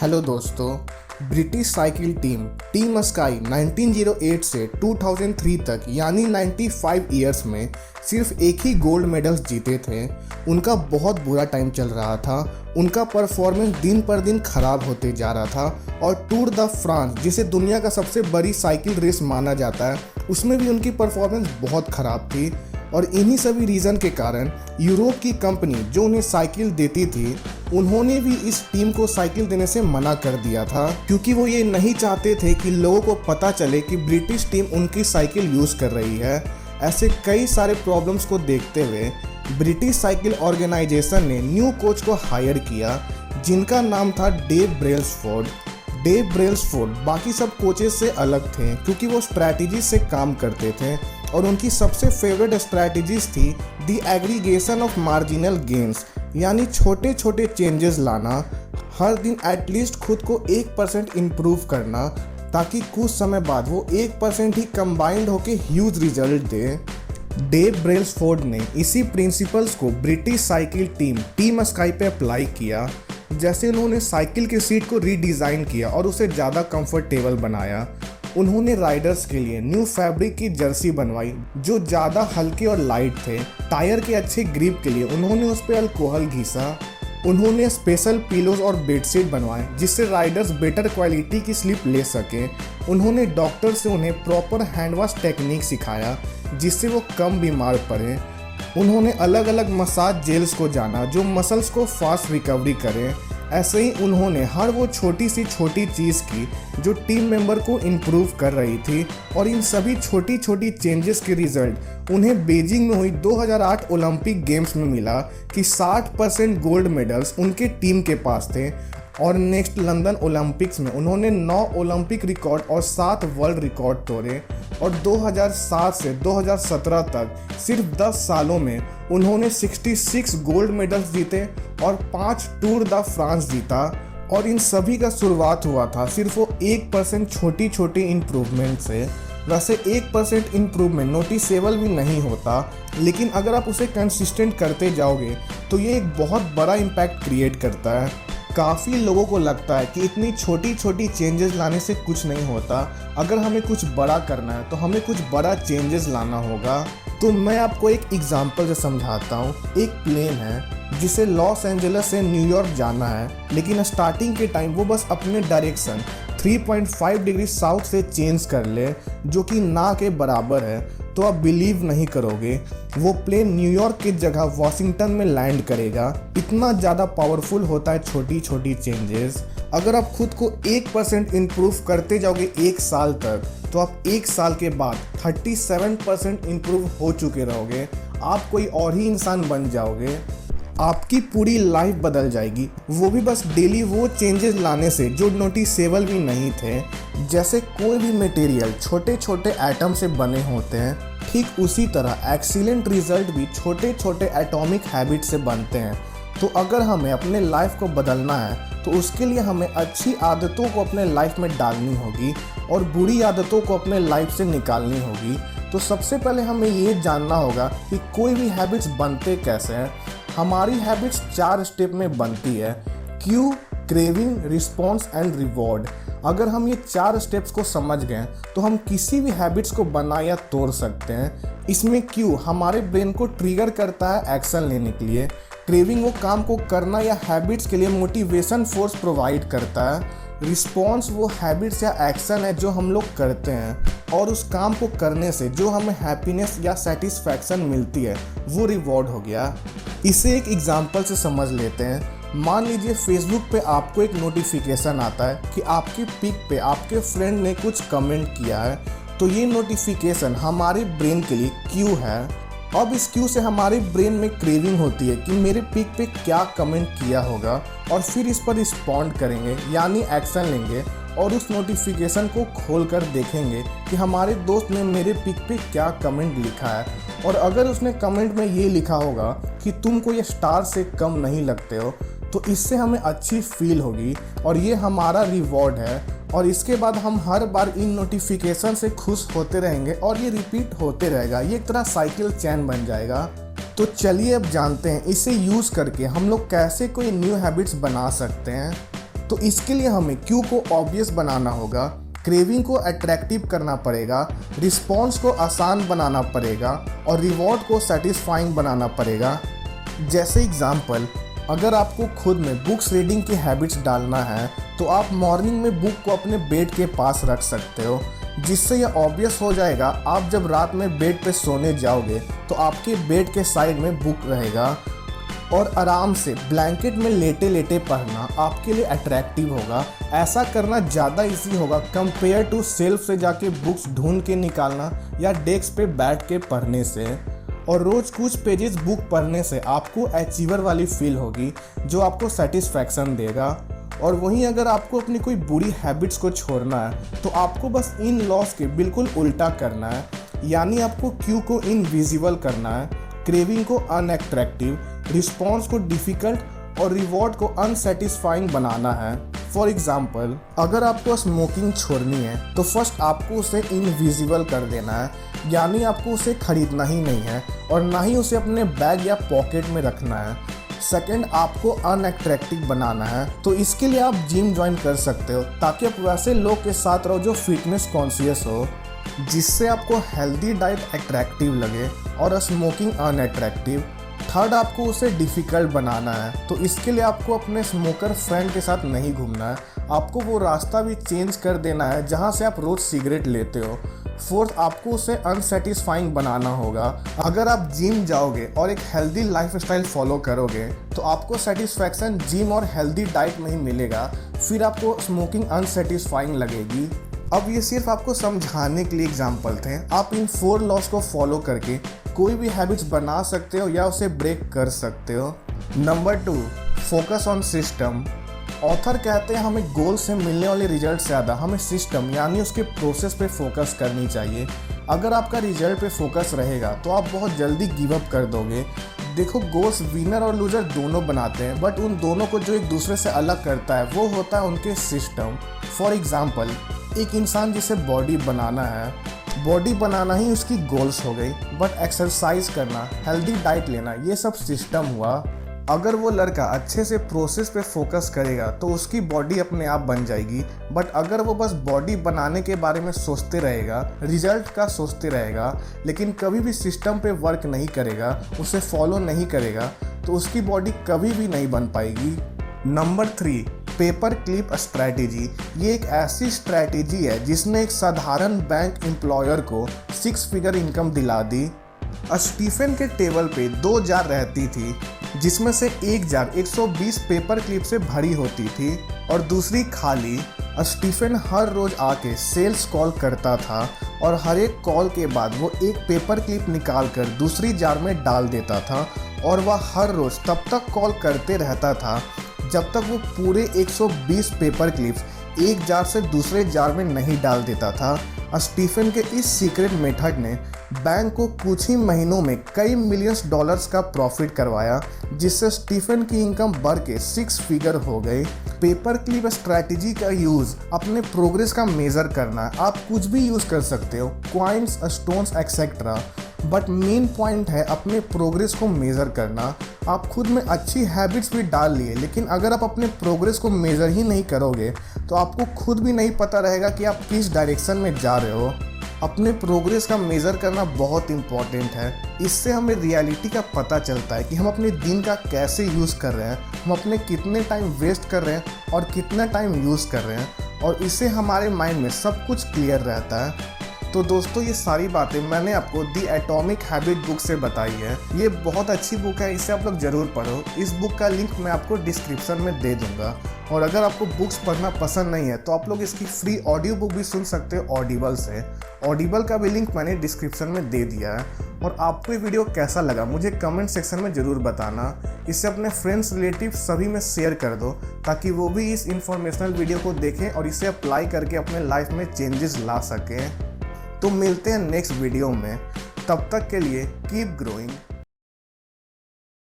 Hello दोस्तों। British cycle team team sky 1908 से 2003 तक यानी 95 ईयर्स में सिर्फ एक ही गोल्ड मेडल्स जीते थे। उनका बहुत बुरा टाइम चल रहा था। उनका परफॉर्मेंस दिन पर दिन खराब होते जा रहा था और टूर द फ्रांस, जिसे दुनिया का सबसे बड़ी साइकिल रेस माना जाता है, उसमें भी उनकी परफॉर्मेंस बहुत खराब थी। और इन्हीं सभी रीज़न के कारण यूरोप की कंपनी जो उन्हें साइकिल देती थी, उन्होंने भी इस टीम को साइकिल देने से मना कर दिया था, क्योंकि वो ये नहीं चाहते थे कि लोगों को पता चले कि ब्रिटिश टीम उनकी साइकिल यूज़ कर रही है। ऐसे कई सारे प्रॉब्लम्स को देखते हुए ब्रिटिश साइकिल ऑर्गेनाइजेशन ने न्यू कोच को हायर किया, जिनका नाम था डेव ब्रेल्सफोर्ड। डेव ब्रेल्सफोर्ड बाकी सब कोचेस से अलग थे, क्योंकि वो स्ट्रैटेजी से काम करते थे और उनकी सबसे फेवरेट स्ट्रैटेजीज थी दी एग्रीगेशन ऑफ मार्जिनल गेन्स, यानी छोटे छोटे चेंजेस लाना, हर दिन एटलीस्ट खुद को 1% इम्प्रूव करना, ताकि कुछ समय बाद वो 1% ही कंबाइंड होकर ह्यूज रिजल्ट दे। डेव ब्रेल्सफोर्ड ने इसी प्रिंसिपल्स को ब्रिटिश साइकिल टीम स्काई पे अप्लाई किया। जैसे उन्होंने साइकिल के सीट को रीडिज़ाइन किया और उसे ज़्यादा कंफर्टेबल बनाया। उन्होंने राइडर्स के लिए न्यू फैब्रिक की जर्सी बनवाई जो ज़्यादा हल्के और लाइट थे। टायर के अच्छे ग्रिप के लिए उन्होंने उस पर अल्कोहल घिसा। उन्होंने स्पेशल पिलोज और बेडशीट बनवाए जिससे राइडर्स बेटर क्वालिटी की स्लीप ले सकें। उन्होंने डॉक्टर से उन्हें प्रॉपर हैंड वॉश टेक्निक सिखाया जिससे वो कम बीमार पड़े। उन्होंने अलग अलग मसाज जेल्स को जाना जो मसल्स को फास्ट रिकवरी करें। ऐसे ही उन्होंने हर वो छोटी सी छोटी चीज़ की जो टीम मेंबर को इम्प्रूव कर रही थी, और इन सभी छोटी छोटी चेंजेस के रिजल्ट उन्हें बीजिंग में हुई 2008 ओलंपिक गेम्स में मिला कि 60% गोल्ड मेडल्स उनके टीम के पास थे। और नेक्स्ट लंदन ओलंपिक्स में उन्होंने 9 ओलंपिक रिकॉर्ड और 7 वर्ल्ड रिकॉर्ड तोड़े। और 2007 से 2017 तक सिर्फ 10 सालों में उन्होंने 66 गोल्ड मेडल्स जीते और 5 टूर द फ्रांस जीता। और इन सभी का शुरुआत हुआ था सिर्फ वो 1% छोटी छोटी इम्प्रूवमेंट से। वैसे 1% इम्प्रूवमेंट नोटिसेबल भी नहीं होता, लेकिन अगर आप उसे कंसिस्टेंट करते जाओगे तो ये एक बहुत बड़ा इम्पैक्ट क्रिएट करता है। काफ़ी लोगों को लगता है कि इतनी छोटी छोटी चेंजेस लाने से कुछ नहीं होता, अगर हमें कुछ बड़ा करना है तो हमें कुछ बड़ा चेंजेस लाना होगा। तो मैं आपको एक एग्जांपल से समझाता हूँ। एक प्लेन है जिसे लॉस एंजल्स से न्यूयॉर्क जाना है, लेकिन स्टार्टिंग के टाइम वो बस अपने डायरेक्शन 3.5 डिग्री साउथ से चेंज कर ले, जो कि ना के बराबर है, तो आप बिलीव नहीं करोगे वो प्लेन न्यूयॉर्क की जगह वॉशिंगटन में लैंड करेगा। इतना ज़्यादा पावरफुल होता है छोटी छोटी चेंजेस। अगर आप खुद को 1% इम्प्रूव करते जाओगे 1 साल तक, तो आप 1 साल के बाद 37% इम्प्रूव हो चुके रहोगे। आप कोई और ही इंसान बन जाओगे। आपकी पूरी लाइफ बदल जाएगी, वो भी बस डेली वो चेंजेस लाने से जो नोटिसेबल भी नहीं थे। जैसे कोई भी मटेरियल छोटे छोटे एटम से बने होते हैं, ठीक उसी तरह एक्सीलेंट रिजल्ट भी छोटे छोटे एटॉमिक हैबिट से बनते हैं। तो अगर हमें अपने लाइफ को बदलना है तो उसके लिए हमें अच्छी आदतों को अपने लाइफ में डालनी होगी और बुरी आदतों को अपने लाइफ से निकालनी होगी। तो सबसे पहले हमें ये जानना होगा कि कोई भी हैबिट्स बनते कैसे हैं। हमारी हैबिट्स 4 स्टेप में बनती है: Q, craving, response and reward. अगर हम ये 4 स्टेप्स को समझ गए तो हम किसी भी हैबिट्स को बना या तोड़ सकते हैं। इसमें क्यू हमारे ब्रेन को ट्रिगर करता है एक्शन लेने के लिए। क्रेविंग वो काम को करना या हैबिट्स के लिए मोटिवेशन फोर्स प्रोवाइड करता है। रिस्पॉन्स वो हैबिट्स या एक्शन है जो हम लोग करते हैं और उस काम को करने से जो हमें हैप्पीनेस या सेटिस्फैक्शन मिलती है, वो रिवॉर्ड हो गया। इसे एक एग्जांपल से समझ लेते हैं। मान लीजिए फेसबुक पे आपको एक नोटिफिकेशन आता है कि आपकी पिक पे आपके फ्रेंड ने कुछ कमेंट किया है, तो ये नोटिफिकेशन हमारे ब्रेन के लिए क्यू है। अब इस क्यू से हमारे ब्रेन में क्रेविंग होती है कि मेरे पिक पे क्या कमेंट किया होगा, और फिर इस पर रिस्पॉन्ड करेंगे, यानी एक्शन लेंगे और उस नोटिफिकेशन को खोलकर देखेंगे कि हमारे दोस्त ने मेरे पिक पे क्या कमेंट लिखा है। और अगर उसने कमेंट में ये लिखा होगा कि तुम कोई स्टार से कम नहीं लगते हो, तो इससे हमें अच्छी फील होगी और ये हमारा रिवॉर्ड है। और इसके बाद हम हर बार इन नोटिफिकेशन से खुश होते रहेंगे और ये रिपीट होते रहेगा। ये एक तरह साइकिल चैन बन जाएगा। तो चलिए अब जानते हैं इसे यूज़ करके हम लोग कैसे कोई न्यू हैबिट्स बना सकते हैं। तो इसके लिए हमें क्यू को ऑब्वियस बनाना होगा, क्रेविंग को अट्रैक्टिव करना पड़ेगा, रिस्पॉन्स को आसान बनाना पड़ेगा और रिवॉर्ड को सेटिस्फाइंग बनाना पड़ेगा। जैसे एग्जाम्पल, अगर आपको खुद में बुक्स रीडिंग की हैबिट्स डालना है तो आप मॉर्निंग में बुक को अपने बेड के पास रख सकते हो, जिससे यह ऑब्वियस हो जाएगा आप जब रात में बेड पे सोने जाओगे तो आपके बेड के साइड में बुक रहेगा और आराम से ब्लैंकेट में लेटे लेटे पढ़ना आपके लिए अट्रैक्टिव होगा। ऐसा करना ज़्यादा इजी होगा कंपेयर टू सेल्फ से जाके बुक्स ढूंढ के निकालना या डेस्क पे बैठ के पढ़ने से। और रोज़ कुछ पेजेस बुक पढ़ने से आपको अचीवर वाली फील होगी जो आपको सेटिस्फैक्शन देगा। और वहीं अगर आपको अपनी कोई बुरी हैबिट्स को छोड़ना है तो आपको बस इन लॉस के बिल्कुल उल्टा करना है, यानी आपको क्यू को इनविजिबल करना है, क्रेविंग को अनअट्रैक्टिव, रिस्पॉन्स को डिफ़िकल्ट और रिवॉर्ड को अनसेटिस्फाइंग बनाना है। फॉर एग्जाम्पल, अगर आपको स्मोकिंग छोड़नी है तो फर्स्ट आपको उसे इनविजिबल कर देना है, यानी आपको उसे खरीदना ही नहीं है और ना ही उसे अपने बैग या पॉकेट में रखना है। सेकंड, आपको अनअट्रैक्टिव बनाना है, तो इसके लिए आप जिम ज्वाइन कर सकते हो ताकि आप वैसे लोग के साथ रहो जो फिटनेस कॉन्शियस हो, जिससे आपको हेल्दी डाइट अट्रैक्टिव लगे और स्मोकिंग अनअट्रैक्टिव। थर्ड, आपको उसे डिफ़िकल्ट बनाना है, तो इसके लिए आपको अपने स्मोकर फ्रेंड के साथ नहीं घूमना है, आपको वो रास्ता भी चेंज कर देना है जहाँ से आप रोज़ सिगरेट लेते हो। फोर्थ, आपको उसे अनसेटिस्फाइंग बनाना होगा। अगर आप जिम जाओगे और एक हेल्दी लाइफस्टाइल फॉलो करोगे तो आपको सेटिस्फैक्शन जिम और हेल्दी डाइट में ही मिलेगा, फिर आपको स्मोकिंग अनसेटिस्फाइंग लगेगी। अब ये सिर्फ आपको समझाने के लिए एग्जाम्पल थे। आप इन 4 लॉस को फॉलो करके कोई भी हैबिट्स बना सकते हो या उसे ब्रेक कर सकते हो। Number 2, focus on system. Author कहते हैं हमें गोल से मिलने वाले रिजल्ट से ज़्यादा हमें सिस्टम यानी उसके प्रोसेस पे फोकस करनी चाहिए। अगर आपका रिजल्ट पे फोकस रहेगा तो आप बहुत जल्दी गिव अप कर दोगे। देखो, गोल्स विनर और लूजर दोनों बनाते हैं, बट उन दोनों को जो एक दूसरे से अलग करता है वो होता है उनके सिस्टम। फॉर एग्जाम्पल, एक इंसान जिसे बॉडी बनाना है, बॉडी बनाना ही उसकी गोल्स हो गई, बट एक्सरसाइज करना, हेल्दी डाइट लेना, ये सब सिस्टम हुआ। अगर वो लड़का अच्छे से प्रोसेस पे फोकस करेगा तो उसकी बॉडी अपने आप बन जाएगी, बट अगर वो बस बॉडी बनाने के बारे में सोचते रहेगा, रिजल्ट का सोचते रहेगा, लेकिन कभी भी सिस्टम पे वर्क नहीं करेगा, उसे फॉलो नहीं करेगा, तो उसकी बॉडी कभी भी नहीं बन पाएगी। Number 3, paper clip strategy. ये एक ऐसी स्ट्रैटेजी है जिसने एक साधारण बैंक एम्प्लॉयर को 6 फिगर इनकम दिला दी। स्टीफन के टेबल पे 2 जार रहती थी, जिसमें से एक जार 120 पेपर क्लिप से भरी होती थी और दूसरी खाली। स्टीफन हर रोज आके सेल्स कॉल करता था और हर एक कॉल के बाद वो एक पेपर क्लिप निकाल कर दूसरी जार में डाल देता था और वह हर रोज तब तक कॉल करते रहता था जब तक वो पूरे 120 पेपर क्लिप्स एक जार से दूसरे जार में नहीं डाल देता था। स्टीफन के इस सीक्रेट मेथड ने बैंक को कुछ ही महीनों में कई मिलियंस डॉलर्स का प्रॉफिट करवाया, जिससे स्टीफन की इनकम बढ़ के 6 फिगर हो गई। पेपर क्लिप स्ट्रैटेजी का यूज़ अपने प्रोग्रेस का मेज़र करना है। आप कुछ भी यूज़ कर सकते हो, coins, stones etcetera, but main point है अपने प्रोग्रेस को मेज़र करना। आप खुद में अच्छी हैबिट्स भी डाल लिए, लेकिन अगर आप अपने प्रोग्रेस को मेज़र ही नहीं करोगे तो आपको खुद भी नहीं पता रहेगा कि आप किस डायरेक्शन में जा रहे हो। अपने प्रोग्रेस का मेज़र करना बहुत इंपॉर्टेंट है। इससे हमें रियलिटी का पता चलता है कि हम अपने दिन का कैसे यूज़ कर रहे हैं, हम अपने कितने टाइम वेस्ट कर रहे हैं और कितना टाइम यूज़ कर रहे हैं, और इससे हमारे माइंड में सब कुछ क्लियर रहता है। तो दोस्तों, ये सारी बातें मैंने आपको दी एटॉमिक हैबिट बुक से बताई है। ये बहुत अच्छी बुक है, इसे आप लोग ज़रूर पढ़ो। इस बुक का लिंक मैं आपको डिस्क्रिप्शन में दे दूँगा। और अगर आपको बुक्स पढ़ना पसंद नहीं है तो आप लोग इसकी फ्री ऑडियो बुक भी सुन सकते हो ऑडिबल से। ऑडिबल का भी लिंक मैंने डिस्क्रिप्शन में दे दिया है। और आपको ये वीडियो कैसा लगा मुझे कमेंट सेक्शन में ज़रूर बताना। इसे अपने फ्रेंड्स, रिलेटिव सभी में शेयर कर दो ताकि वो भी इस इंफॉर्मेशनल वीडियो को देखें और इसे अप्लाई करके अपने लाइफ में चेंजेस ला सकें। तो मिलते हैं नेक्स्ट वीडियो में, तब तक के लिए कीप ग्रोइंग।